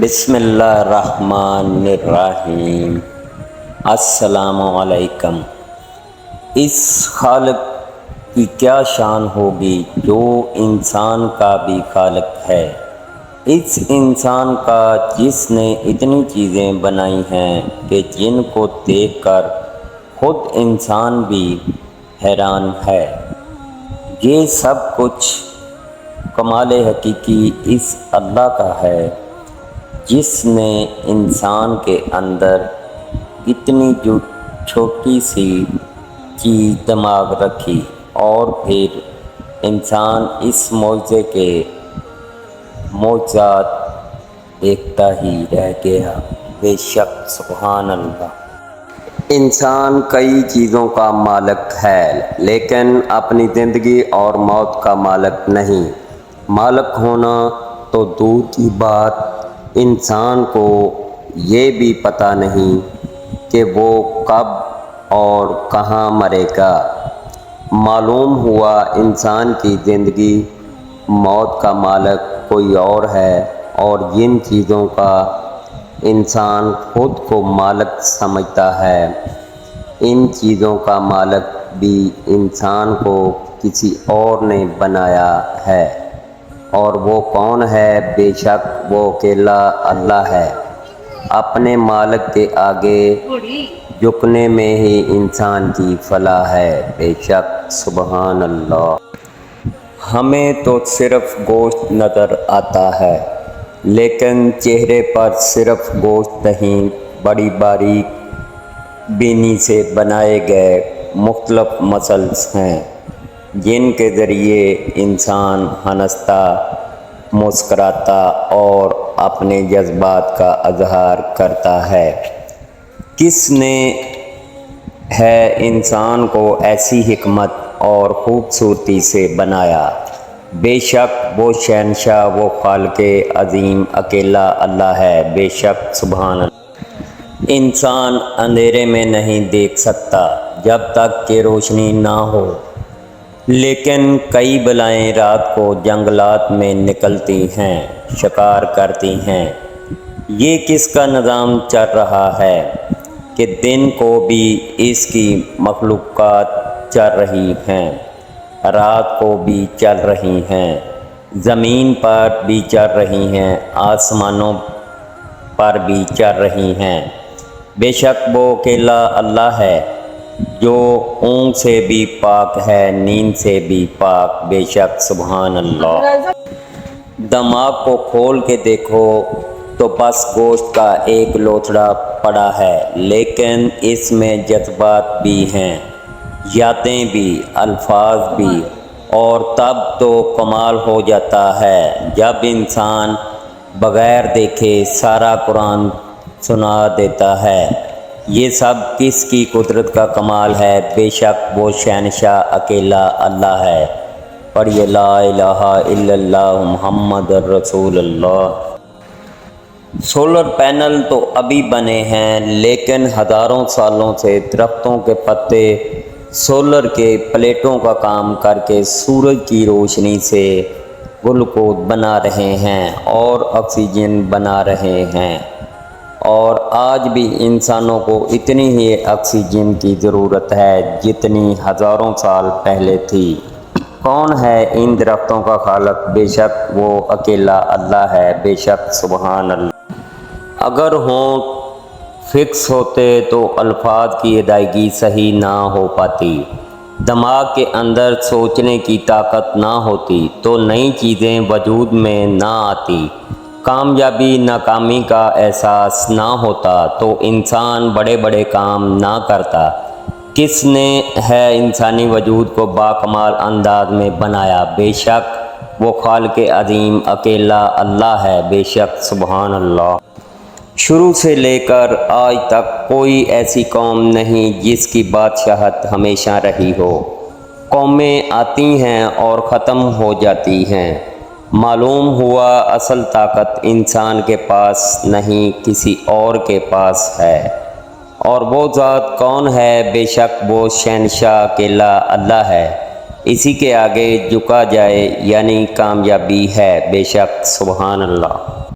بسم اللہ الرحمن الرحیم۔ السلام علیکم۔ اس خالق کی کیا شان ہوگی جو انسان کا بھی خالق ہے، اس انسان کا جس نے اتنی چیزیں بنائی ہیں کہ جن کو دیکھ کر خود انسان بھی حیران ہے۔ یہ سب کچھ کمال حقیقی اس اللہ کا ہے جس نے انسان کے اندر اتنی چھوٹی سی چیز دماغ رکھی اور پھر انسان اس معجزے کے معجزات دیکھتا ہی رہ گیا۔ بے شک سبحان اللہ، انسان کئی چیزوں کا مالک ہے لیکن اپنی زندگی اور موت کا مالک نہیں۔ مالک ہونا تو دور کی بات، انسان کو یہ بھی پتہ نہیں کہ وہ کب اور کہاں مرے گا۔ معلوم ہوا انسان کی زندگی موت کا مالک کوئی اور ہے، اور جن چیزوں کا انسان خود کو مالک سمجھتا ہے ان چیزوں کا مالک بھی انسان کو کسی اور نے بنایا ہے، اور وہ کون ہے؟ بے شک وہ اکیلا اللہ ہے۔ اپنے مالک کے آگے جھکنے میں ہی انسان کی فلاح ہے۔ بے شک سبحان اللہ۔ ہمیں تو صرف گوشت نظر آتا ہے لیکن چہرے پر صرف گوشت نہیں، بڑی باریک بینی سے بنائے گئے مختلف مسلز ہیں جن کے ذریعے انسان ہنستا، مسکراتا اور اپنے جذبات کا اظہار کرتا ہے۔ کس نے ہے انسان کو ایسی حکمت اور خوبصورتی سے بنایا؟ بے شک وہ شہنشاہ، وہ خالق عظیم اکیلا اللہ ہے۔ بے شک سبحان اللہ۔ انسان اندھیرے میں نہیں دیکھ سکتا جب تک کہ روشنی نہ ہو، لیکن کئی بلائیں رات کو جنگلات میں نکلتی ہیں، شکار کرتی ہیں۔ یہ کس کا نظام چل رہا ہے کہ دن کو بھی اس کی مخلوقات چل رہی ہیں، رات کو بھی چل رہی ہیں، زمین پر بھی چل رہی ہیں، آسمانوں پر بھی چل رہی ہیں۔ بے شک وہ اکیلا اللہ ہے جو اونگ سے بھی پاک ہے، نیند سے بھی پاک۔ بے شک سبحان اللہ۔ دماغ کو کھول کے دیکھو تو بس گوشت کا ایک لوتھڑا پڑا ہے، لیکن اس میں جذبات بھی ہیں، یادیں بھی، الفاظ بھی، اور تب تو کمال ہو جاتا ہے جب انسان بغیر دیکھے سارا قرآن سنا دیتا ہے۔ یہ سب کس کی قدرت کا کمال ہے؟ بے شک وہ شہنشاہ اکیلا اللہ ہے۔ پڑھیے لا الہ الا اللہ محمد الرسول اللہ۔ سولر پینل تو ابھی بنے ہیں لیکن ہزاروں سالوں سے درختوں کے پتے سولر کے پلیٹوں کا کام کر کے سورج کی روشنی سے گلوکوز بنا رہے ہیں اور آکسیجن بنا رہے ہیں، اور آج بھی انسانوں کو اتنی ہی آکسیجن کی ضرورت ہے جتنی ہزاروں سال پہلے تھی۔ کون ہے ان درختوں کا خالق؟ بے شک وہ اکیلا اللہ ہے۔ بے شک سبحان اللہ۔ اگر ہونٹ فکس ہوتے تو الفاظ کی ادائیگی صحیح نہ ہو پاتی، دماغ کے اندر سوچنے کی طاقت نہ ہوتی تو نئی چیزیں وجود میں نہ آتی، کامیابی ناکامی کا احساس نہ ہوتا تو انسان بڑے بڑے کام نہ کرتا۔ کس نے ہے انسانی وجود کو باکمال انداز میں بنایا؟ بے شک وہ خالق عظیم اکیلا اللہ ہے۔ بے شک سبحان اللہ۔ شروع سے لے کر آج تک کوئی ایسی قوم نہیں جس کی بادشاہت ہمیشہ رہی ہو۔ قومیں آتی ہیں اور ختم ہو جاتی ہیں۔ معلوم ہوا اصل طاقت انسان کے پاس نہیں، کسی اور کے پاس ہے۔ اور وہ ذات کون ہے؟ بے شک وہ شہنشاہ اکیلا اللہ ہے۔ اسی کے آگے جھکا جائے یعنی کامیابی ہے۔ بے شک سبحان اللہ۔